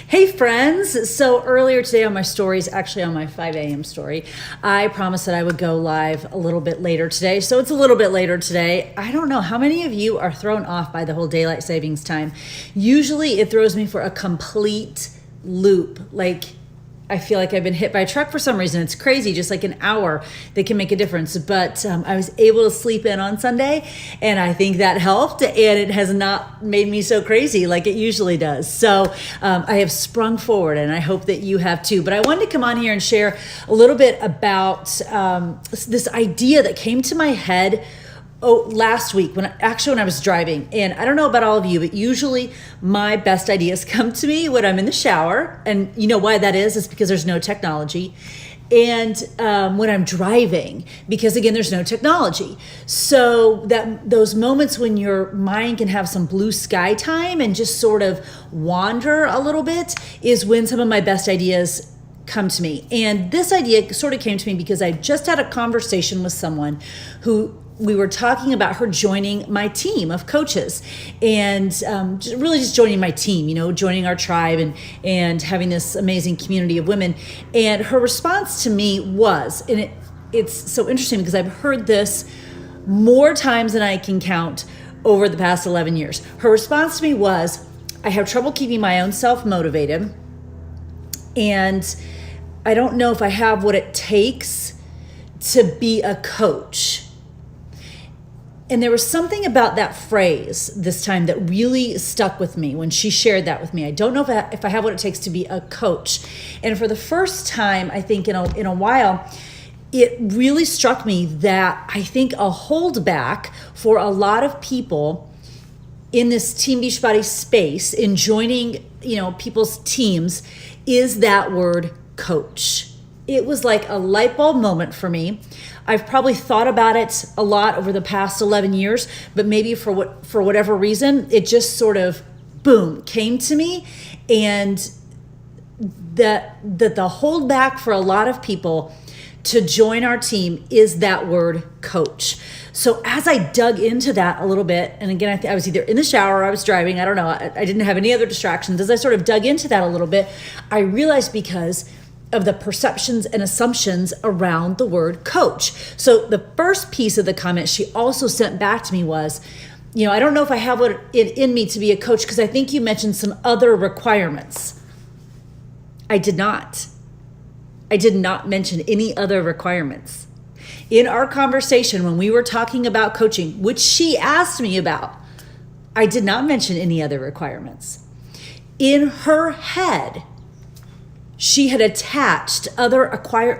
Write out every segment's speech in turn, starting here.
Hey friends, so earlier today on my stories, actually on my 5 a.m. story, I promised that I would go live a little bit later today. So it's a little bit later today. I don't know how many of you are thrown off by the whole daylight savings time. Usually it throws me for a complete loop. Like I feel like I've been hit by a truck for some reason. It's crazy, just like an hour that can make a difference. But I was able to sleep in on Sunday, and I think that helped, and it has not made me so crazy like it usually does. So I have sprung forward, and I hope that you have too. But I wanted to come on here and share a little bit about this idea that came to my head last week when I was driving. And I don't know about all of you, but usually my best ideas come to me when I'm in the shower. And you know why that is? It's because there's no technology. And when I'm driving, because again, there's no technology. So that those moments when your mind can have some blue sky time and just sort of wander a little bit is when some of my best ideas come to me. And this idea sort of came to me because I just had a conversation with someone who we were talking about her joining my team of coaches and really just joining my team, joining our tribe and having this amazing community of women. And her response to me was, and it's so interesting because I've heard this more times than I can count over the past 11 years. Her response to me was, I have trouble keeping my own self motivated, and I don't know if I have what it takes to be a coach. And there was something about that phrase this time that really stuck with me when she shared that with me. I don't know if I have what it takes to be a coach. And for the first time, I think in a while, it really struck me that I think a holdback for a lot of people in this Team Beachbody space, in joining, people's teams, is that word coach. It was like a light bulb moment for me. I've probably thought about it a lot over the past 11 years, but maybe for whatever reason, it just sort of, boom, came to me. And that the holdback for a lot of people to join our team is that word coach. So as I dug into that a little bit, and again, I was either in the shower or I was driving, I don't know, I didn't have any other distractions. As I sort of dug into that a little bit, I realized because of the perceptions and assumptions around the word coach. So the first piece of the comment she also sent back to me was, I don't know if I have it in me to be a coach because I think you mentioned some other requirements. I did not mention any other requirements. In our conversation when we were talking about coaching, which she asked me about, I did not mention any other requirements. In her head, she had attached other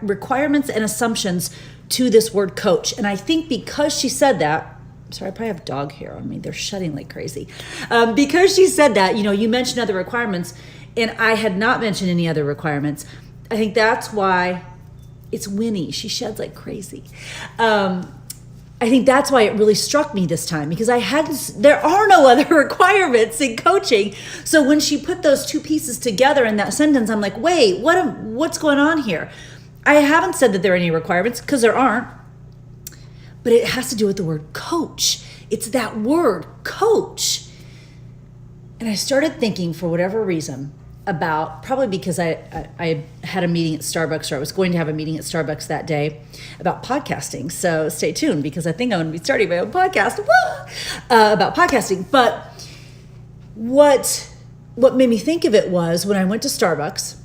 requirements and assumptions to this word coach. And I think because she said that, sorry, I probably have dog hair on me. They're shedding like crazy. Because she said that, you mentioned other requirements, and I had not mentioned any other requirements. I think that's why it's Winnie. She sheds like crazy. I think that's why it really struck me this time, because there are no other requirements in coaching. So when she put those two pieces together in that sentence, I'm like, wait, what's going on here? I haven't said that there are any requirements because there aren't, but it has to do with the word coach. It's that word coach. And I started thinking, for whatever reason, about, probably because I had a meeting at Starbucks, or I was going to have a meeting at Starbucks that day about podcasting. So stay tuned, because I think I'm going to be starting my own podcast about podcasting. But what made me think of it was when I went to Starbucks,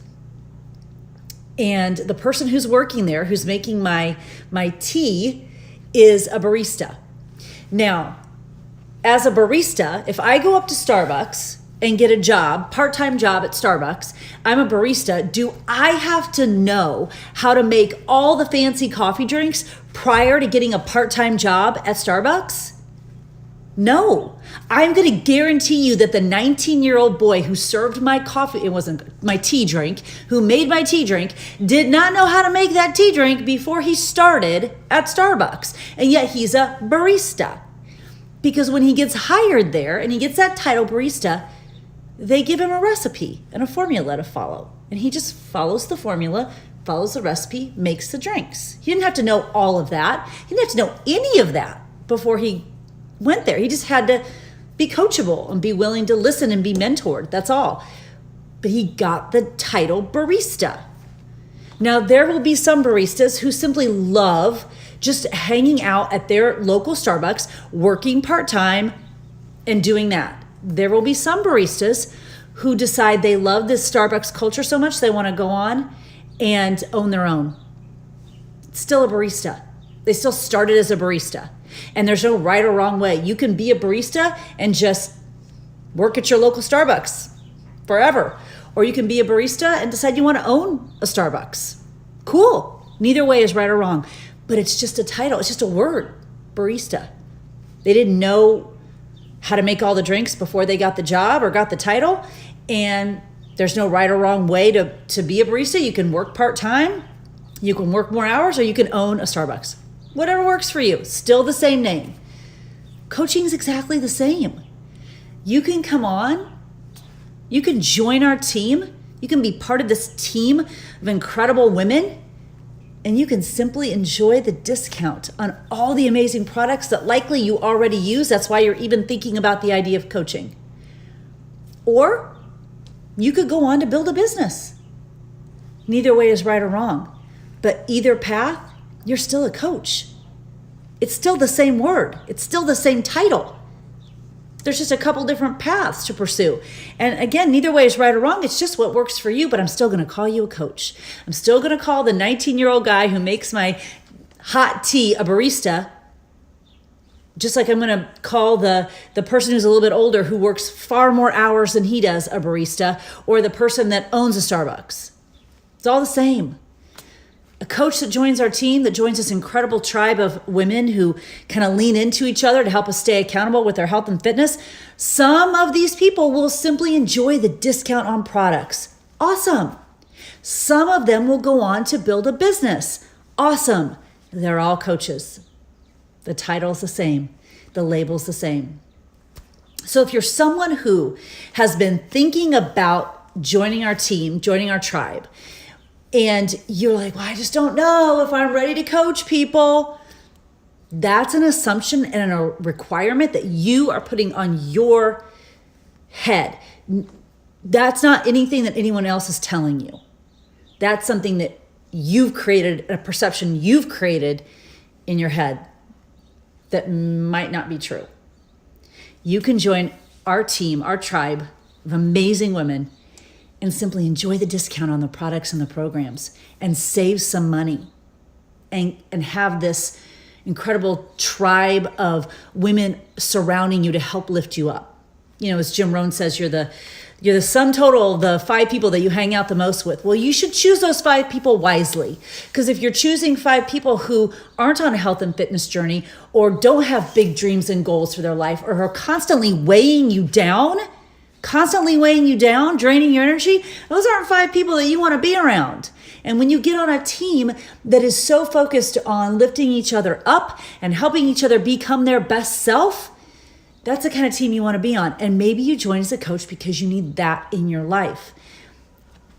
and the person who's working there, who's making my tea, is a barista. Now, as a barista, if I go up to Starbucks and get a job, part-time job at Starbucks, I'm a barista, do I have to know how to make all the fancy coffee drinks prior to getting a part-time job at Starbucks? No. I'm going to guarantee you that the 19-year-old boy who served my coffee, it wasn't my tea drink, who made my tea drink, did not know how to make that tea drink before he started at Starbucks. And yet he's a barista. Because when he gets hired there and he gets that title barista, they give him a recipe and a formula to follow. And he just follows the formula, follows the recipe, makes the drinks. He didn't have to know all of that. He didn't have to know any of that before he went there. He just had to be coachable and be willing to listen and be mentored. That's all. but he got the title barista. Now, there will be some baristas who simply love just hanging out at their local Starbucks, working part-time and doing that. There will be some baristas who decide they love this Starbucks culture so much they want to go on and own their own. It's still a barista. They still started as a barista. And there's no right or wrong way. You can be a barista and just work at your local Starbucks forever. Or you can be a barista and decide you want to own a Starbucks. Cool. Neither way is right or wrong. But it's just a title. It's just a word, barista. They didn't know how to make all the drinks before they got the job or got the title. And there's no right or wrong way to be a barista. You can work part-time, you can work more hours, or you can own a Starbucks. Whatever works for you. Still the same name. Coaching is exactly the same. You can come on. You can join our team. You can be part of this team of incredible women, and you can simply enjoy the discount on all the amazing products that likely you already use. That's why you're even thinking about the idea of coaching. Or you could go on to build a business. Neither way is right or wrong, but either path, you're still a coach. It's still the same word. It's still the same title. There's just a couple different paths to pursue. And again, neither way is right or wrong. It's just what works for you, but I'm still going to call you a coach. I'm still going to call the 19-year-old guy who makes my hot tea a barista, just like I'm going to call the person who's a little bit older who works far more hours than he does a barista, or the person that owns a Starbucks. It's all the same. A coach that joins our team, that joins this incredible tribe of women who kind of lean into each other to help us stay accountable with our health and fitness. Some of these people will simply enjoy the discount on products. Awesome. Some of them will go on to build a business. Awesome. They're all coaches. The title's the same. The label's the same. So if you're someone who has been thinking about joining our team, joining our tribe, and you're like, well, I just don't know if I'm ready to coach people. That's an assumption and a requirement that you are putting on your head. That's not anything that anyone else is telling you. That's something that you've created, a perception you've created in your head that might not be true. You can join our team, our tribe of amazing women, and simply enjoy the discount on the products and the programs and save some money and have this incredible tribe of women surrounding you to help lift you up. You know, as Jim Rohn says, you're the sum total of the 5 people that you hang out the most with. Well, you should choose those 5 people wisely, because if you're choosing 5 people who aren't on a health and fitness journey or don't have big dreams and goals for their life, or are constantly weighing you down, draining your energy, those aren't 5 people that you want to be around. And when you get on a team that is so focused on lifting each other up and helping each other become their best self, that's the kind of team you want to be on. And maybe you join as a coach because you need that in your life.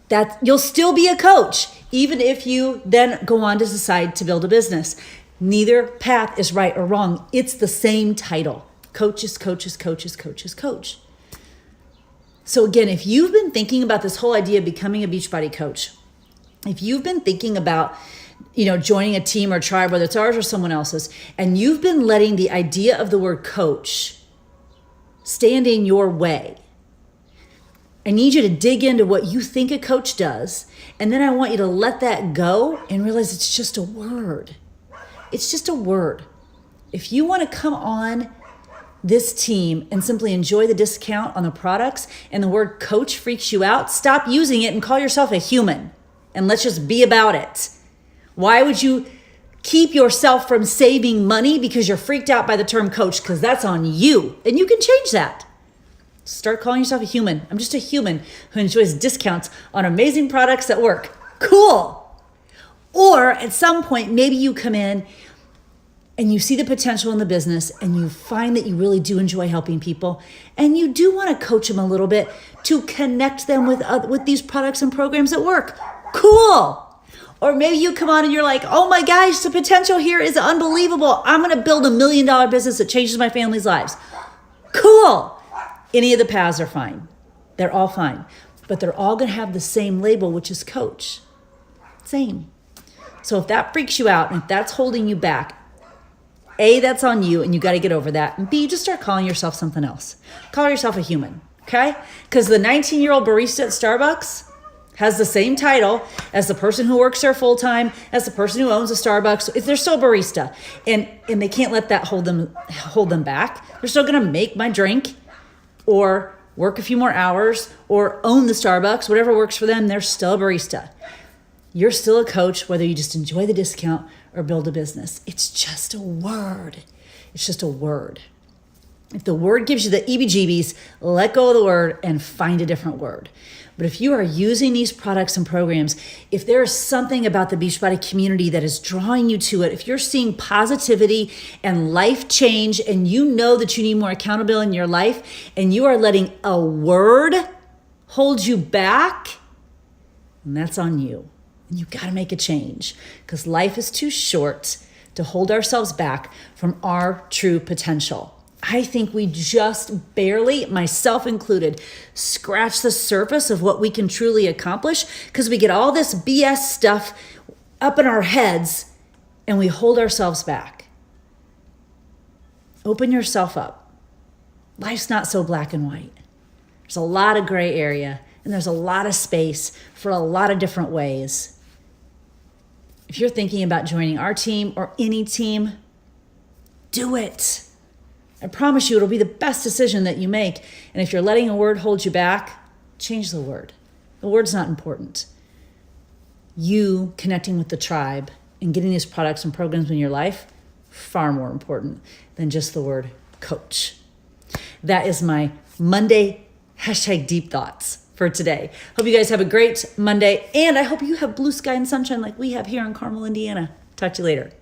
That you'll still be a coach, even if you then go on to decide to build a business. Neither path is right or wrong. It's the same title. Coaches, coaches, coaches, coaches, coach. So again, if you've been thinking about this whole idea of becoming a Beachbody coach, if you've been thinking about, joining a team or tribe, whether it's ours or someone else's, and you've been letting the idea of the word coach stand in your way, I need you to dig into what you think a coach does, and then I want you to let that go and realize it's just a word. It's just a word. If you want to come on this team and simply enjoy the discount on the products and the word coach freaks you out, stop using it and call yourself a human, and let's just be about it. Why would you keep yourself from saving money because you're freaked out by the term coach? Because that's on you, and you can change that. Start calling yourself a human. I'm just a human who enjoys discounts on amazing products that work. Cool. Or at some point, maybe you come in and you see the potential in the business and you find that you really do enjoy helping people, and you do want to coach them a little bit to connect them with these products and programs that work. Cool. Or maybe you come on and you're like, oh my gosh, the potential here is unbelievable. I'm going to build $1 million business that changes my family's lives. Cool. Any of the paths are fine. They're all fine. but they're all going to have the same label, which is coach. Same. So if that freaks you out and if that's holding you back, A, that's on you and you got to get over that. And B, just start calling yourself something else. Call yourself a human, okay? Because the 19-year-old barista at Starbucks has the same title as the person who works there full-time, as the person who owns a Starbucks. If they're still a barista, and they can't let that hold them back. They're still going to make my drink or work a few more hours or own the Starbucks, whatever works for them. They're still a barista. You're still a coach, whether you just enjoy the discount or build a business. It's just a word. It's just a word. If the word gives you the EBGBs, let go of the word and find a different word. But if you are using these products and programs, if there is something about the Beachbody community that is drawing you to it, if you're seeing positivity and life change and you know that you need more accountability in your life and you are letting a word hold you back, and that's on you. And you got to make a change because life is too short to hold ourselves back from our true potential. I think we just barely, myself included, scratch the surface of what we can truly accomplish because we get all this BS stuff up in our heads and we hold ourselves back. Open yourself up. Life's not so black and white. There's a lot of gray area and there's a lot of space for a lot of different ways. If you're thinking about joining our team or any team, do it. I promise you it'll be the best decision that you make. And if you're letting a word hold you back, change the word. The word's not important. You connecting with the tribe and getting these products and programs in your life, far more important than just the word coach. That is my Monday #deep thoughts for today. Hope you guys have a great Monday. And I hope you have blue sky and sunshine like we have here in Carmel, Indiana. Talk to you later.